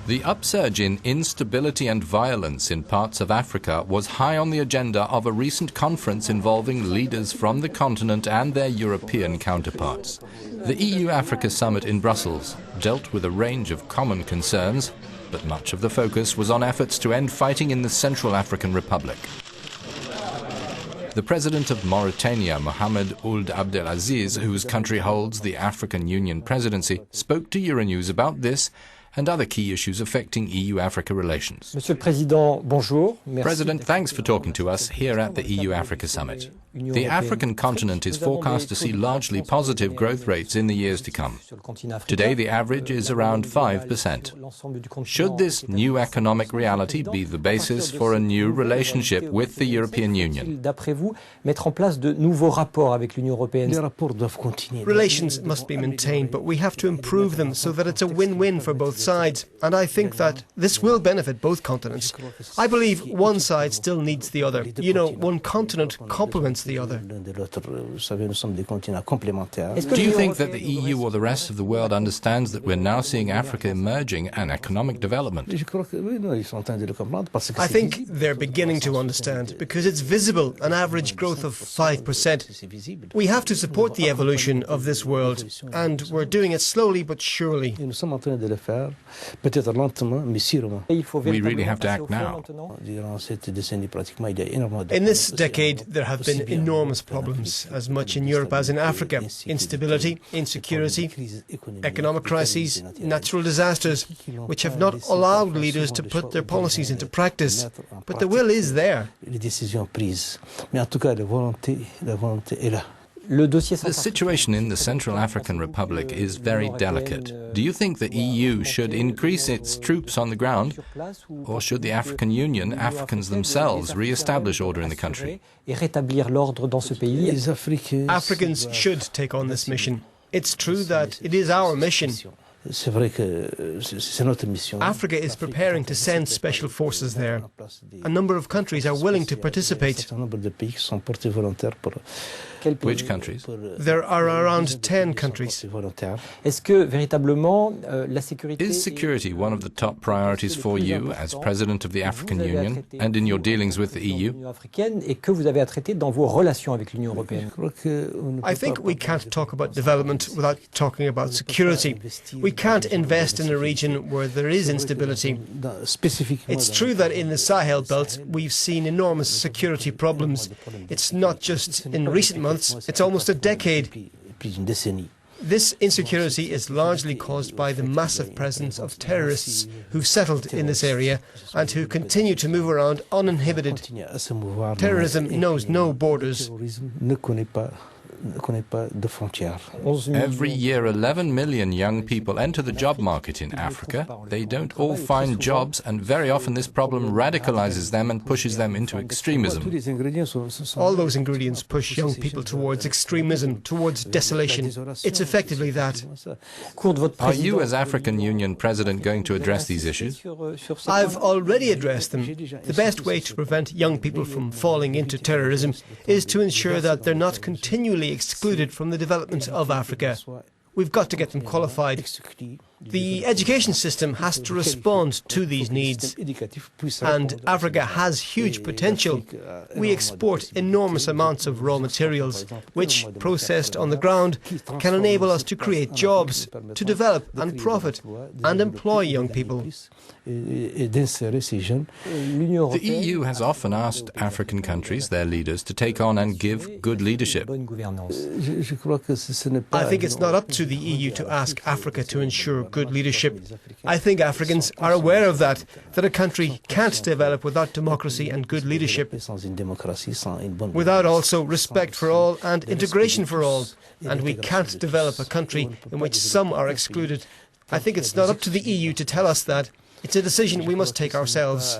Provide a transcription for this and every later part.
The upsurge in instability and violence in parts of Africa was high on the agenda of a recent conference involving leaders from the continent and their European counterparts. The EU-Africa summit in Brussels dealt with a range of common concerns, but much of the focus was on efforts to end fighting in the Central African Republic. The President of Mauritania, Mohamed Ould Abdel Aziz, whose country holds the African Union presidency, spoke to Euronews about this and other key issues affecting EU-Africa relations. Monsieur le Président, bonjour. President, thanks for talking to us here at the EU-Africa Summit. The African continent is forecast to see largely positive growth rates in the years to come. Today, the average is around 5%. Should this new economic reality be the basis for a new relationship with the European Union? Relations must be maintained, but we have to improve them so that it's a win-win for both sides. And I think that this will benefit both continents. I believe one side still needs the other. You know, one continent complements the other. Do you think that the EU or the rest of the world understands that we're now seeing Africa emerging and economic development? I think they're beginning to understand, because it's visible, an average growth of 5%. We have to support the evolution of this world, and we're doing it slowly but surely. We really have to act now. In this decade, there have been enormous problems, as much in Europe as in Africa. Instability, insecurity, economic crises, natural disasters, which have not allowed leaders to put their policies into practice. But the will is there. The situation in the Central African Republic is very delicate. Do you think the EU should increase its troops on the ground, or should the African Union, Africans themselves, re-establish order in the country? Africans should take on this mission. It's true that it is our mission. Africa is preparing to send special forces there. A number of countries are willing to participate. Which countries? There are around 10 countries. Is security one of the top priorities for you as President of the African Union and in your dealings with the EU? I think we can't talk about development without talking about security. We can't invest in a region where there is instability. It's true that in the Sahel belt we've seen enormous security problems. It's not just in recent months, it's almost a decade. This insecurity is largely caused by the massive presence of terrorists who've settled in this area and who continue to move around uninhibited. Terrorism knows no borders. Every year 11 million young people enter the job market in Africa. They don't all find jobs, and very often this problem radicalizes them and pushes them into extremism. All those ingredients push young people towards extremism, towards desolation. It's effectively that. Are you, as African Union President, going to address these issues? I've already addressed them. The best way to prevent young people from falling into terrorism is to ensure that they're not continually excluded from the development of Africa. We've got to get them qualified. The education system has to respond to these needs. And Africa has huge potential. We export enormous amounts of raw materials, which, processed on the ground, can enable us to create jobs, to develop and profit, and employ young people. The EU has often asked African countries, their leaders, to take on and give good leadership. I think it's not up to the EU to ask Africa to ensure good leadership. I think Africans are aware of that a country can't develop without democracy and good leadership, without also respect for all and integration for all, and we can't develop a country in which some are excluded. I think it's not up to the EU to tell us that. It's a decision we must take ourselves.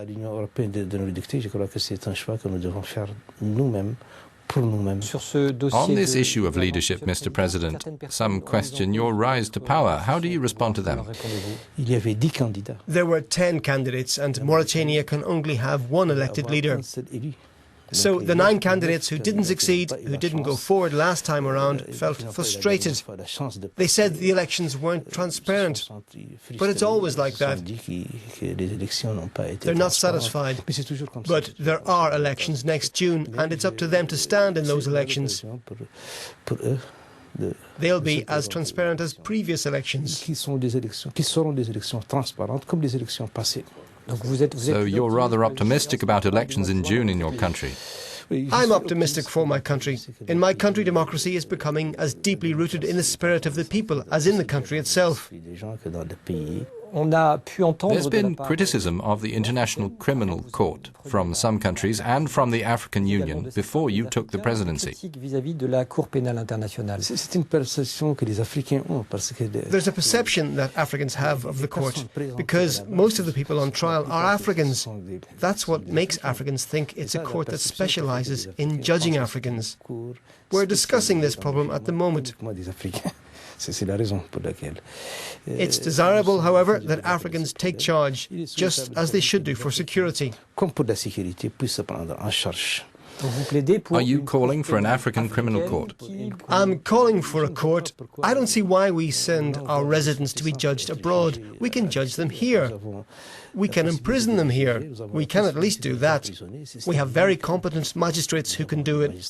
On this issue of leadership, Mr. President, some question your rise to power. How do you respond to them? There were 10 candidates, and Mauritania can only have one elected leader. So the 9 candidates who didn't succeed, who didn't go forward last time around, felt frustrated. They said the elections weren't transparent. But it's always like that. They're not satisfied. But there are elections next June, and it's up to them to stand in those elections. They'll be as transparent as previous elections. So you're rather optimistic about elections in June in your country? I'm optimistic for my country. In my country, democracy is becoming as deeply rooted in the spirit of the people as in the country itself. There's been criticism of the International Criminal Court from some countries and from the African Union before you took the presidency. There's a perception that Africans have of the court because most of the people on trial are Africans. That's what makes Africans think it's a court that specializes in judging Africans. We're discussing this problem at the moment. It's desirable, however, that Africans take charge, just as they should do for security. Are you calling for an African criminal court? I'm calling for a court. I don't see why we send our residents to be judged abroad. We can judge them here. We can imprison them here. We can at least do that. We have very competent magistrates who can do it.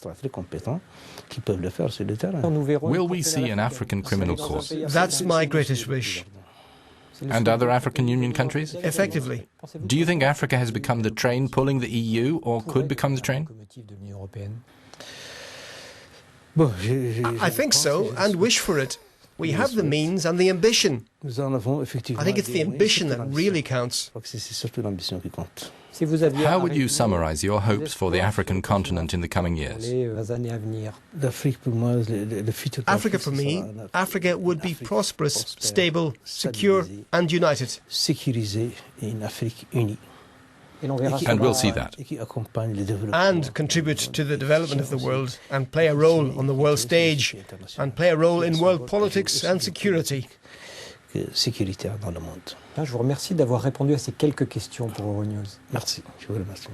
Will we see an African criminal court? That's my greatest wish. And other African Union countries? Effectively. Do you think Africa has become the train pulling the EU, or could become the train? I think so, and wish for it. We have the means and the ambition. I think it's the ambition that really counts. How would you summarize your hopes for the African continent in the coming years? Africa for me, Africa would be prosperous, stable, secure and united. And we'll see that. And contribute to the development of the world and play a role on the world stage and play a role in world politics and security. Je vous remercie d'avoir répondu à ces quelques questions pour Euronews. Merci. Je vous remercie.